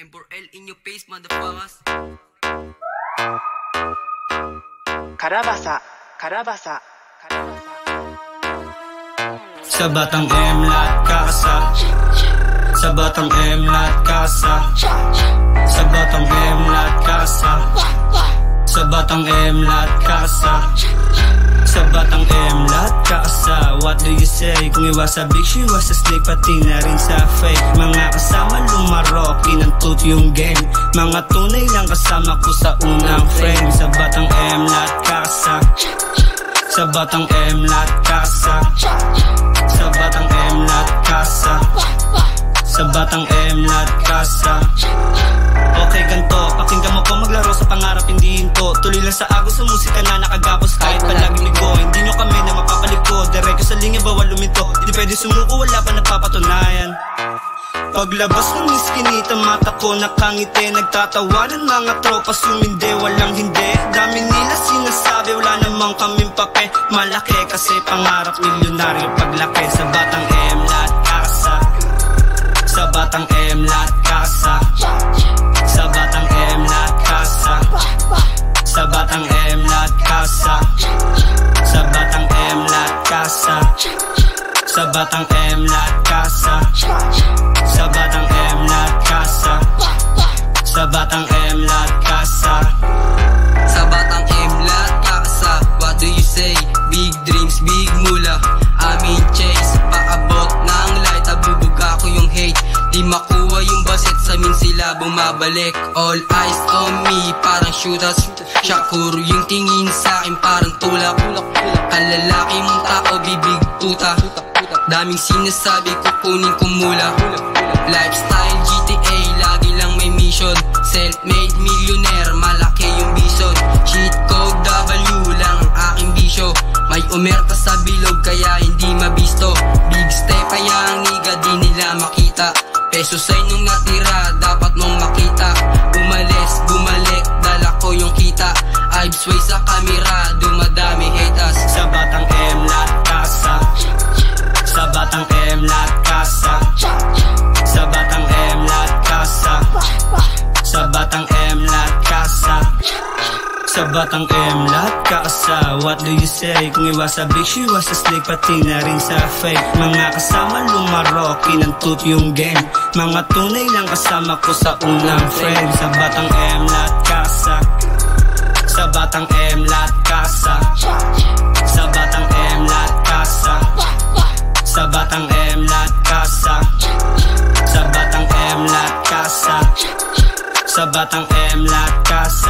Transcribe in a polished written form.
M4L in your face, motherfuckers. Karabasa, karabasa, karabasa. Sa batang M lahat kasa. Sa batang M lahat kasa. Sa batang M lahat kasa. Sa batang M lahat kasa. Sa batang M lahat kasa. What do you say? Kung iwas sa big, she was a snake, pati na rin sa fake. Mga kasama lumaro, kinantut yung game. Mga tunay lang kasama ko sa unang frame. Sa batang M lahat kasa. Sa batang M lahat kasa. Sa batang M lahat kasa. Sa batang M lahat kasa. Okay, ganto, pakinggan mo ko maglaro sa pangarap, hindi hinto. Tuloy lang sa agos sa musika na nakagapos kahit palaging ligo. Hindi nyo kami na mapapaliko, direko sa linya bawal luminto. Hindi pwede sumuko, wala pa napapatunayan. Paglabas ng iskinita, mata ko nakangiti. Nagtatawanan mga tropa, sumindi, walang hindi. Dami nila sinasabi, wala namang kaming pape. Malaki kasi pangarap, milyonaryo paglaki. Sa batang M lahat kasa. Sa batang M lahat kasa. Sa batang M lahat kasa. Sa batang M lahat kasa. Sa batang M lahat kasa. Sa batang M lahat kasa. Sa batang M lahat kasa. Sa batang M lahat kasa. Sa batang M lahat kasa. What do you say? Big dreams, big mula. Amin chase, paabot ng light. Abubuga ko yung hate. Di makuha yung baset, sa min sila bumabalik. All eyes on me, parang shooters. Shakur yung tingin sa'kin, parang tulak. Ang lalaki mong tao, bibig tuta. Daming sinasabi, kukunin ko mula. Lifestyle GTA, lagi lang may mission. Self-made millionaire, malaki yung bison. Cheat code W lang ang aking bisyo. May umerta sa bilog kaya hindi mabisto. Big step kaya ang niga di nila makita. Peso sa'y nung natira, dapat mong makita. Umalis, bumalik, dala ko yung kita. Ibs way sa kamera, dumadami haters. Sa batang M lahat kasa. Sa batang M lahat kasa. Sa batang M lahat kasa. Sa batang M lahat kasa. Sa batang M lahat kasa. What do you say? Kung iwas sa big, she was a snake, pati na rin sa fake. Mga kasama lumaro, kinantut yung game. Mga tunay lang kasama ko sa unang frame. Sa batang M lahat kasa. Sa batang M lahat kasa. Sa batang M lahat kasa. Sa batang M lahat kasa. Sa batang M lahat kasa. Sa batang M lahat kasa.